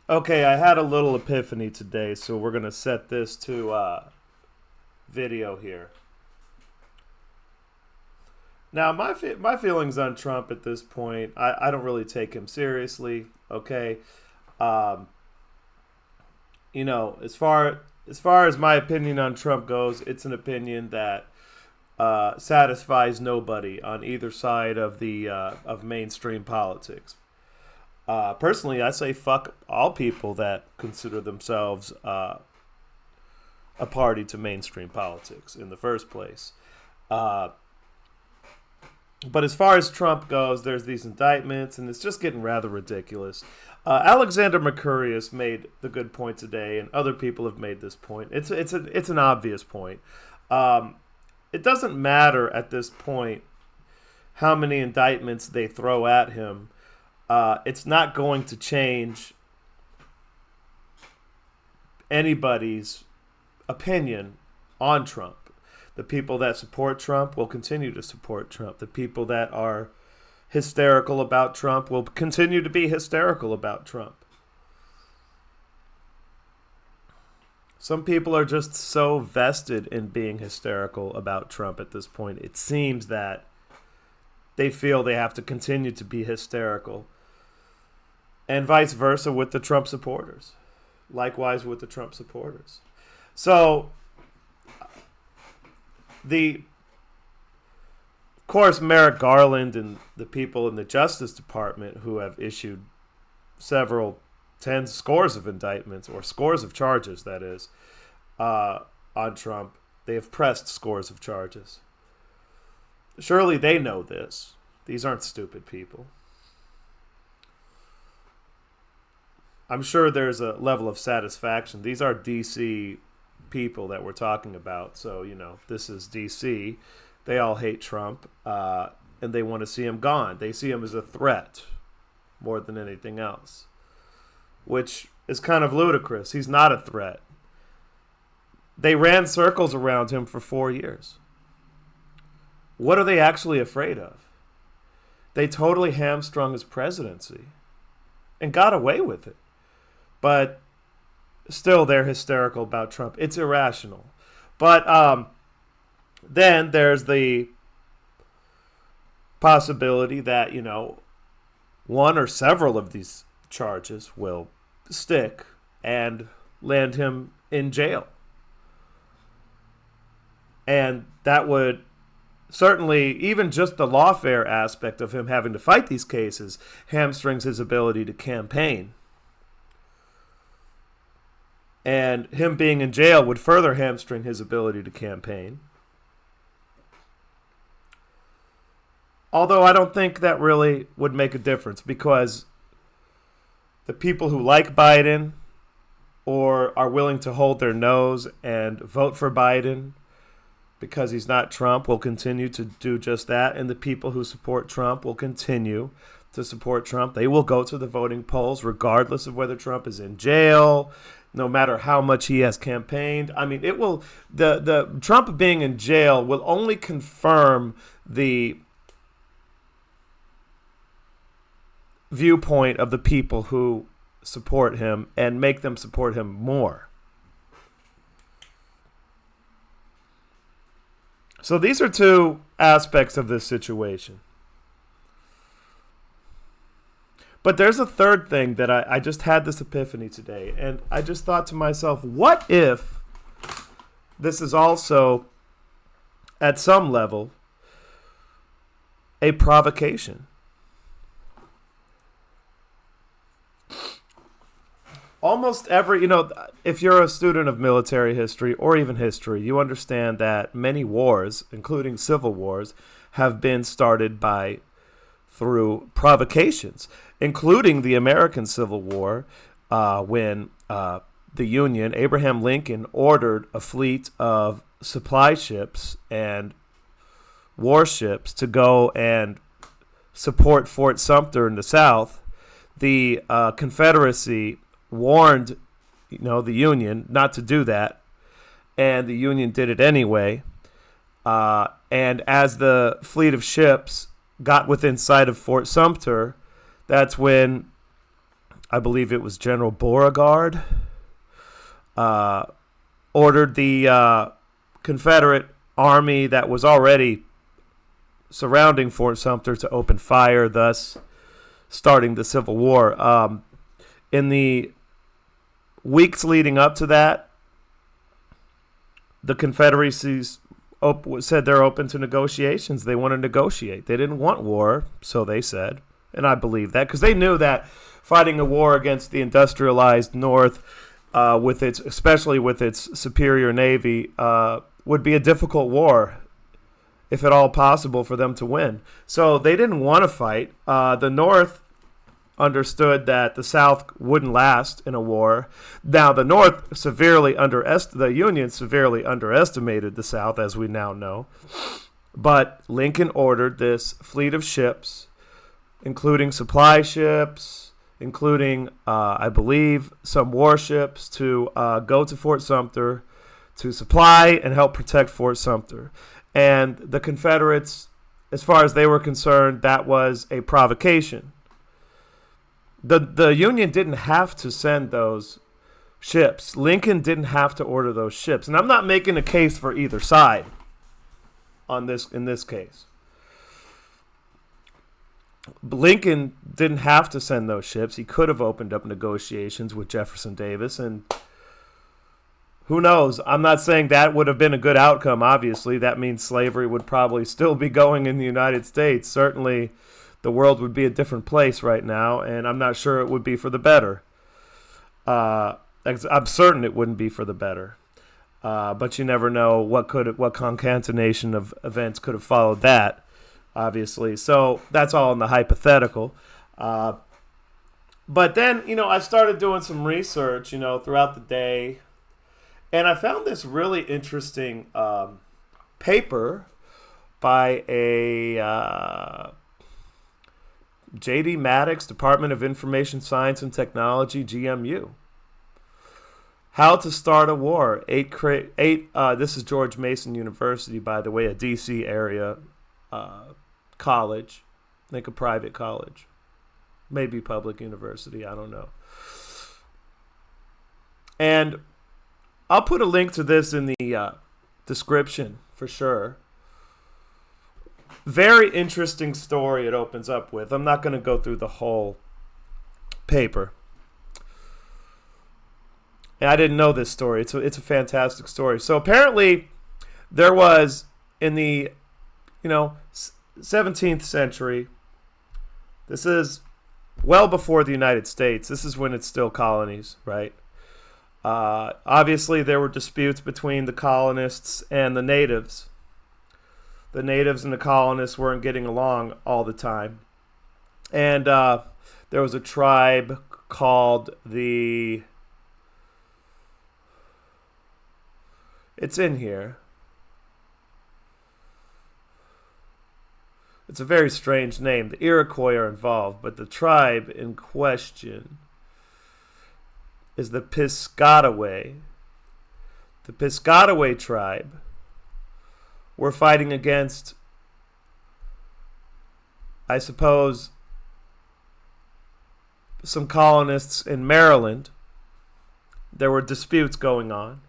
Okay, I had a little epiphany today, so we're gonna set this to video here. Now, my feelings on Trump at this point, I don't really take him seriously. Okay, um, as far as my opinion on Trump goes, it's an opinion that satisfies nobody on either side of the of mainstream politics. Personally, I say fuck all people that consider themselves a party to mainstream politics in the first place. Uh, but as far as Trump goes, there's these indictments, and it's just getting rather ridiculous. Alexander Mercurius made the good point today, and other people have made this point. It's an obvious point. Um, it doesn't matter at this point how many indictments they throw at him. It's not going to change anybody's opinion on Trump. The people that support Trump will continue to support Trump. The people that are hysterical about Trump will continue to be hysterical about Trump. Some people are just so vested in being hysterical about Trump at this point. It seems that they feel they have to continue to be hysterical. And vice versa with the Trump supporters. Likewise with the Trump supporters. So, of course, Merrick Garland and the people in the Justice Department who have issued several tens, scores of indictments, or scores of charges, that is, on Trump, they have pressed scores of charges. Surely they know this. These aren't stupid people. I'm sure there's a level of satisfaction. These are DC people that we're talking about. So, this is DC. They all hate Trump, and they want to see him gone. They see him as a threat more than anything else, which is kind of ludicrous. He's not a threat. They ran circles around him for 4 years. What are they actually afraid of? They totally hamstrung his presidency and got away with it. But still, they're hysterical about Trump. It's irrational. But then there's the possibility that, one or several of these charges will stick and land him in jail. And that would certainly, even just the lawfare aspect of him having to fight these cases, hamstrings his ability to campaign. And him being in jail would further hamstring his ability to campaign. Although I don't think that really would make a difference, because the people who like Biden or are willing to hold their nose and vote for Biden because he's not Trump will continue to do just that. And the people who support Trump will continue to support Trump. They will go to the voting polls regardless of whether Trump is in jail, no matter how much he has campaigned. I mean, it will, the Trump being in jail will only confirm the viewpoint of the people who support him and make them support him more. So these are two aspects of this situation. But there's a third thing that I just had this epiphany today, and I just thought to myself, what if this is also, at some level, a provocation? Almost every, if you're a student of military history or even history, you understand that many wars, including civil wars, have been started through provocations, including the American Civil War, when the Union, Abraham Lincoln, ordered a fleet of supply ships and warships to go and support Fort Sumter in the South. The Confederacy warned, the Union not to do that, and the Union did it anyway. And as the fleet of ships got within sight of Fort Sumter, that's when I believe it was General Beauregard, ordered the Confederate army that was already surrounding Fort Sumter to open fire, thus starting the Civil War. In the weeks leading up to that, the Confederacies said they're open to negotiations. They want to negotiate. They didn't want war, so they said. And I believe that because they knew that fighting a war against the industrialized North, especially with its superior navy, would be a difficult war, if at all possible, for them to win. So they didn't want to fight. The North understood that the South wouldn't last in a war. Now, the North the Union severely underestimated the South, as we now know. But Lincoln ordered this fleet of ships, including supply ships, including, I believe, some warships, to go to Fort Sumter to supply and help protect Fort Sumter. And the Confederates, as far as they were concerned, that was a provocation. The Union didn't have to send those ships. Lincoln didn't have to order those ships. And I'm not making a case for either side in this case. Lincoln didn't have to send those ships. He could have opened up negotiations with Jefferson Davis, and who knows? I'm not saying that would have been a good outcome, obviously. That means slavery would probably still be going in the United States. Certainly, the world would be a different place right now, and I'm not sure it would be for the better. I'm certain it wouldn't be for the better. But you never know what concatenation of events could have followed that, obviously. So that's all in the hypothetical. But then, I started doing some research, throughout the day. And I found this really interesting paper by a J.D. Maddox, Department of Information Science and Technology, GMU. How to Start a War. This is George Mason University, by the way, a D.C. area college. I think a private college. Maybe public university, I don't know. And I'll put a link to this in the description for sure. Very interesting story it opens up with. I'm not going to go through the whole paper. And I didn't know this story. It's a fantastic story. So apparently there was, in the 17th century, this is well before the United States. This is when it's still colonies, right? Obviously, there were disputes between the colonists and the natives. The natives and the colonists weren't getting along all the time. And there was a tribe called it's in here. It's a very strange name. The Iroquois are involved, but the tribe in question is the Piscataway. The Piscataway tribe were fighting against, I suppose, some colonists in Maryland. There were disputes going on.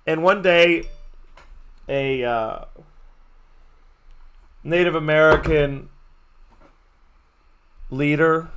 And one day, a Native American leader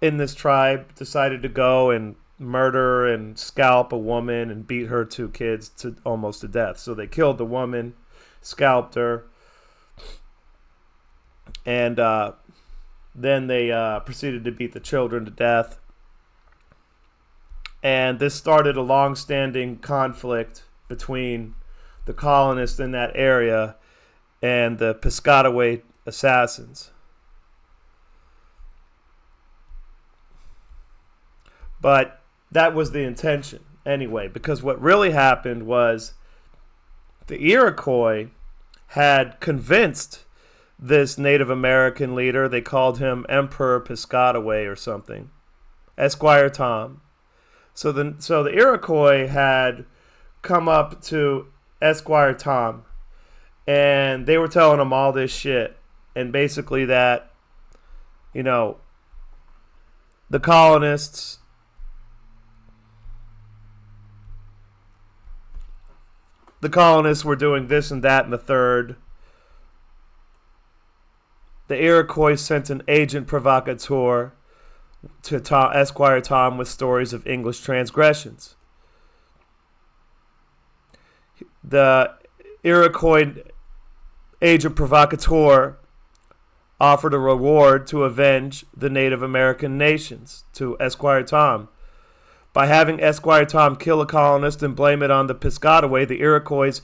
in this tribe decided to go and murder and scalp a woman and beat her two kids to almost to death. So they killed the woman, scalped her, and then they proceeded to beat the children to death. And this started a long-standing conflict between the colonists in that area and the Piscataway assassins. But that was the intention anyway, because what really happened was the Iroquois had convinced this Native American leader, they called him Emperor Piscataway or something, Esquire Tom. So the Iroquois had come up to Esquire Tom, and they were telling him all this shit, and basically that, you know, the colonists were doing this and that and the third. The Iroquois sent an agent provocateur to Esquire Tom with stories of English transgressions. The Iroquois agent provocateur offered a reward to avenge the Native American nations to Esquire Tom. By having Esquire Tom kill a colonist and blame it on the Piscataway, the Iroquois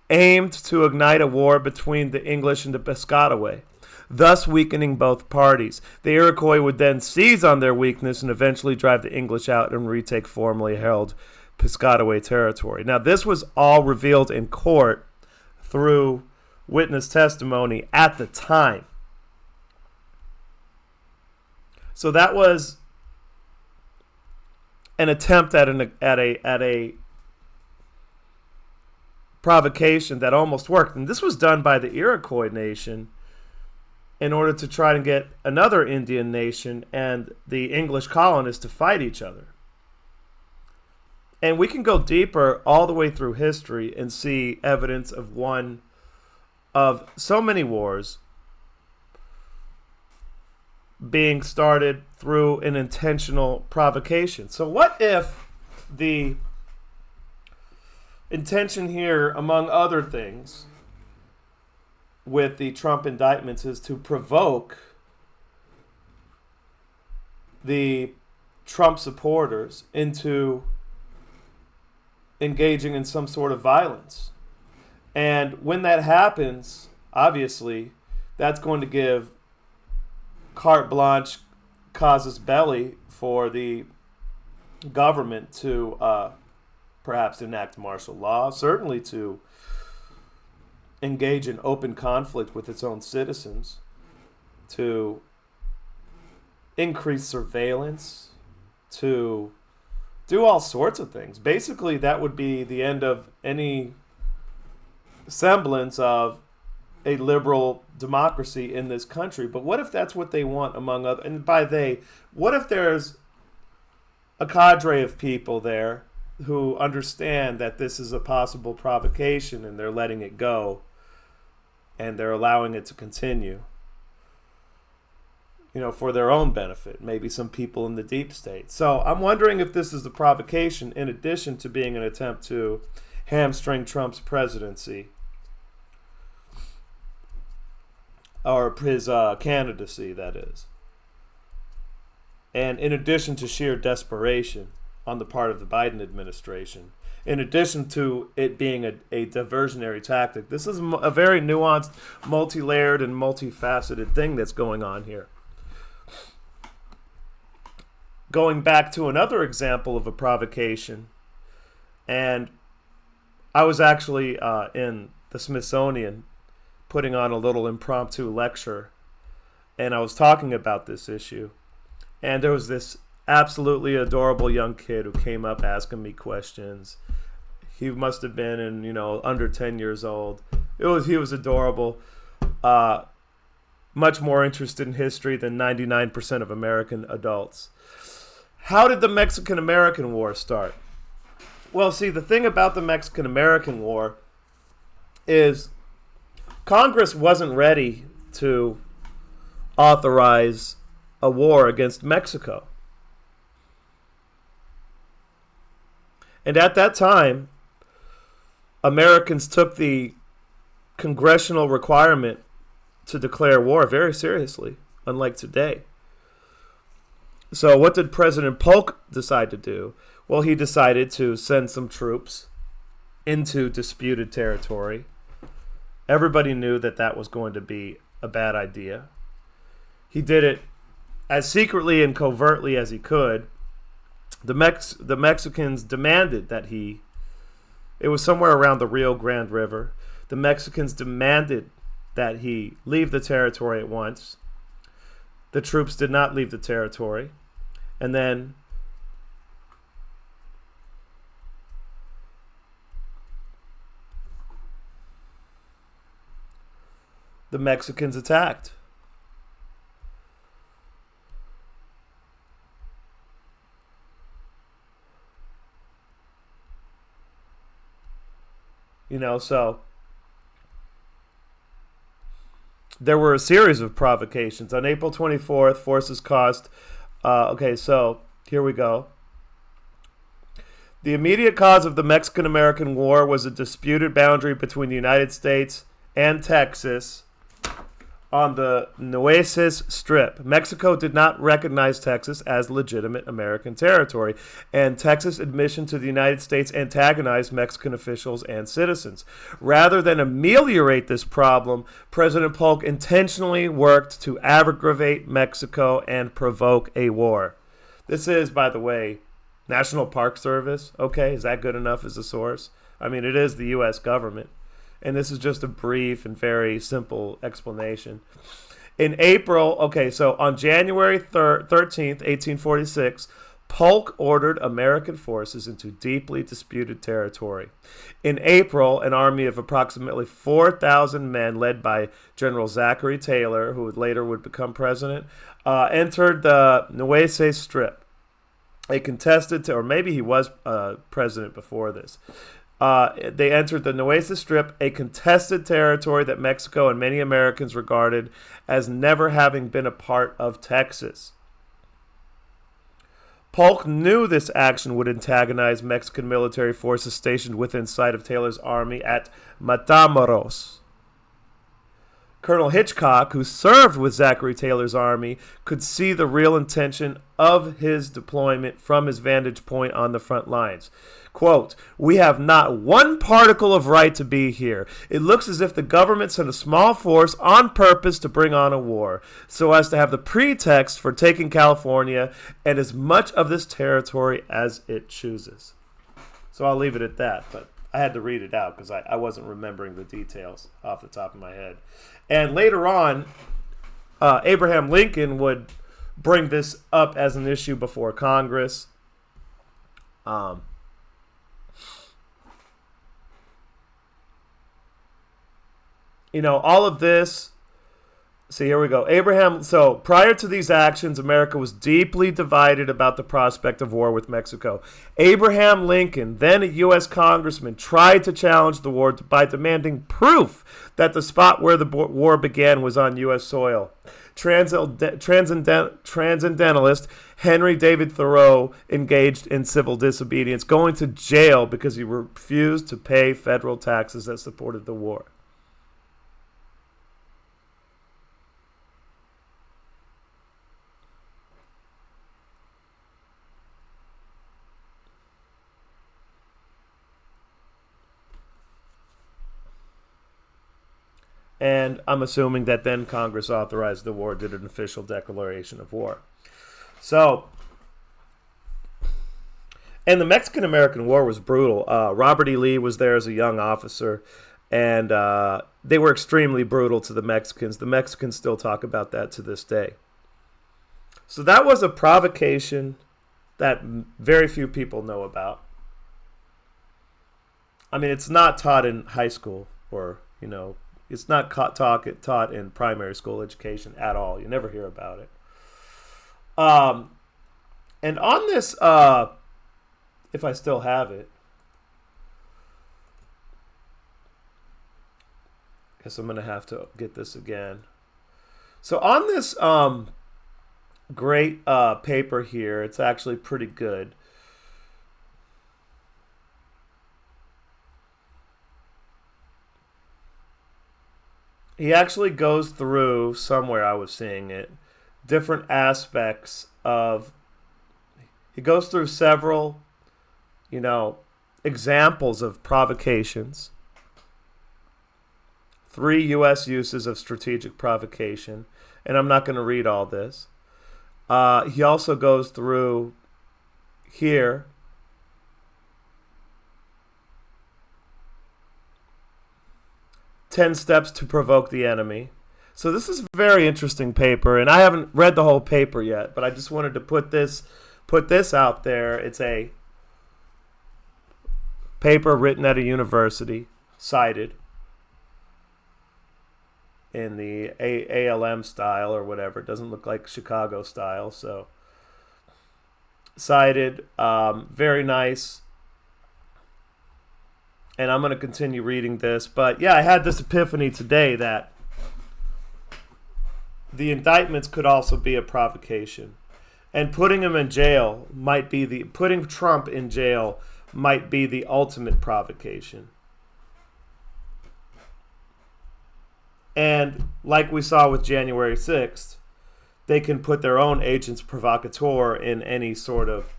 aimed to ignite a war between the English and the Piscataway, thus weakening both parties. The Iroquois would then seize on their weakness and eventually drive the English out and retake formerly held Piscataway territory. Now, this was all revealed in court through witness testimony at the time. So that was an attempt at a provocation that almost worked. And this was done by the Iroquois nation in order to try to get another Indian nation and the English colonists to fight each other. And we can go deeper all the way through history and see evidence of one of so many wars being started through an intentional provocation. So what if the intention here, among other things, with the Trump indictments is to provoke the Trump supporters into engaging in some sort of violence? And when that happens, obviously, that's going to give carte blanche, casus belli for the government to perhaps enact martial law, certainly to engage in open conflict with its own citizens, to increase surveillance, to do all sorts of things. Basically, that would be the end of any semblance of a liberal democracy in this country. But what if that's what they want, among other, and by they, what if there's a cadre of people there who understand that this is a possible provocation and they're letting it go and they're allowing it to continue, for their own benefit, maybe some people in the deep state. So I'm wondering if this is a provocation in addition to being an attempt to hamstring Trump's presidency or his candidacy, that is. And in addition to sheer desperation on the part of the Biden administration, in addition to it being a diversionary tactic, this is a very nuanced, multi-layered, and multifaceted thing that's going on here. Going back to another example of a provocation, and I was actually in the Smithsonian putting on a little impromptu lecture, and I was talking about this issue, and there was this absolutely adorable young kid who came up asking me questions. He must have been under 10 years old. He was adorable. Much more interested in history than 99% of American adults. How did the Mexican-American War start? Well, see, the thing about the Mexican-American War is Congress wasn't ready to authorize a war against Mexico. And at that time, Americans took the congressional requirement to declare war very seriously, unlike today. So what did President Polk decide to do? Well, he decided to send some troops into disputed territory. Everybody knew that that was going to be a bad idea. He did it as secretly and covertly as he could. The Mexicans demanded that it was somewhere around the Rio Grande River. The Mexicans demanded that he leave the territory at once. The troops did not leave the territory. And then the Mexicans attacked. So there were a series of provocations. On April 24th, forces caused. So here we go. The immediate cause of the Mexican-American War was a disputed boundary between the United States and Texas on the Nueces Strip. Mexico did not recognize Texas as legitimate American territory, and Texas admission to the United States antagonized Mexican officials and citizens. Rather than ameliorate this problem, President Polk intentionally worked to aggravate Mexico and provoke a war. This is, by the way, National Park Service. Okay, is that good enough as a source? I mean, it is the U.S. government. And this is just a brief and very simple explanation. In April, so on January 13th, 1846, Polk ordered American forces into deeply disputed territory. In April, an army of approximately 4,000 men led by General Zachary Taylor, who later would become president, entered the Nueces Strip. A contested, or maybe he was president before this. They entered the Nueces Strip, a contested territory that Mexico and many Americans regarded as never having been a part of Texas. Polk knew this action would antagonize Mexican military forces stationed within sight of Taylor's army at Matamoros. Colonel Hitchcock, who served with Zachary Taylor's army, could see the real intention of his deployment from his vantage point on the front lines. Quote, "We have not one particle of right to be here. It looks as if the government sent a small force on purpose to bring on a war, so as to have the pretext for taking California and as much of this territory as it chooses." So I'll leave it at that, but I had to read it out because I wasn't remembering the details off the top of my head. And later on, Abraham Lincoln would bring this up as an issue before Congress. All of this. See, here we go. So prior to these actions, America was deeply divided about the prospect of war with Mexico. Abraham Lincoln, then a U.S. congressman, tried to challenge the war by demanding proof that the spot where the war began was on U.S. soil. Transcendentalist Henry David Thoreau engaged in civil disobedience, going to jail because he refused to pay federal taxes that supported the war. And I'm assuming that then Congress authorized the war, did an official declaration of war. So, and the Mexican-American War was brutal. Robert E. Lee was there as a young officer, and they were extremely brutal to the Mexicans. The Mexicans still talk about that to this day. So that was a provocation that very few people know about. I mean, it's not taught in high school or, it's not taught in primary school education at all. You never hear about it. And on this, if I still have it, guess I'm going to have to get this again. So on this great paper here, it's actually pretty good. He actually goes through, somewhere I was seeing it, different aspects of, he goes through several, examples of provocations. 3 U.S. uses of strategic provocation, and I'm not going to read all this. He also goes through here, "10 steps to provoke the enemy." So this is a very interesting paper, and I haven't read the whole paper yet, but I just wanted to put this out there. It's a paper written at a university, cited in the ALM style or whatever. It doesn't look like Chicago style, so cited. Very nice. And I'm going to continue reading this. But yeah, I had this epiphany today that the indictments could also be a provocation. And putting him in jail might be putting Trump in jail might be the ultimate provocation. And like we saw with January 6th, they can put their own agents provocateur in any sort of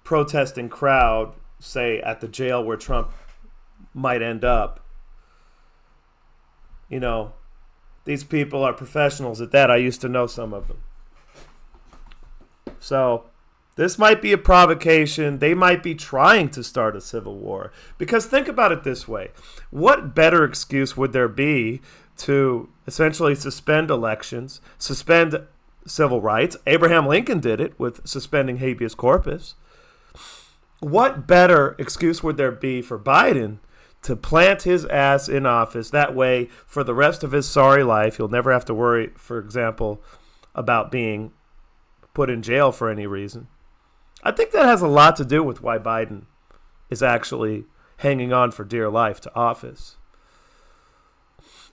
protesting crowd, say at the jail where Trump might end up. You know, these people are professionals at that. I used to know some of them. So this might be a provocation. They might be trying to start a civil war. Because think about it this way. What better excuse would there be to essentially suspend elections, suspend civil rights? Abraham Lincoln did it with suspending habeas corpus. What better excuse would there be for Biden to plant his ass in office? That way, for the rest of his sorry life, he'll never have to worry, for example, about being put in jail for any reason. I think that has a lot to do with why Biden is actually hanging on for dear life to office.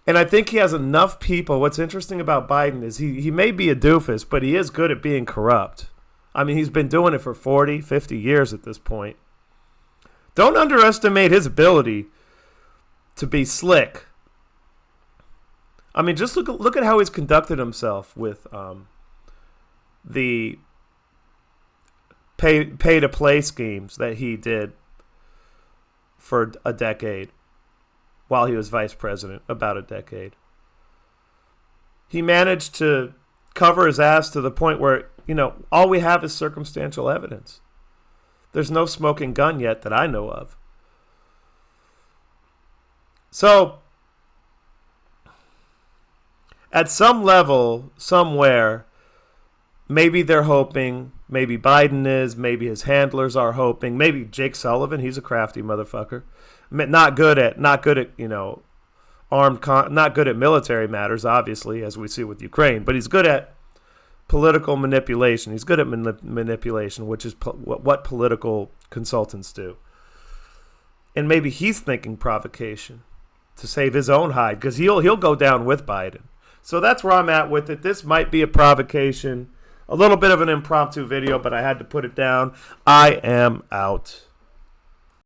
And I think he has enough people. What's interesting about Biden is he may be a doofus, but he is good at being corrupt. I mean, he's been doing it for 40, 50 years at this point. Don't underestimate his ability to be slick. I mean, just look at how he's conducted himself with the pay-to-play schemes that he did for a decade while he was vice president, about a decade. He managed to cover his ass to the point where, you know, all we have is circumstantial evidence. There's no smoking gun yet that I know of. So, at some level, somewhere, maybe they're hoping, maybe Biden is, maybe his handlers are hoping, maybe Jake Sullivan, he's a crafty motherfucker. Not good at you know, not good at military matters, obviously, as we see with Ukraine, but he's good at political manipulation. He's good at manipulation, which is what political consultants do. And maybe he's thinking provocation to save his own hide, because he'll go down with Biden. So that's where I'm at with it. This might be a provocation, a little bit of an impromptu video, but I had to put it down. I am out.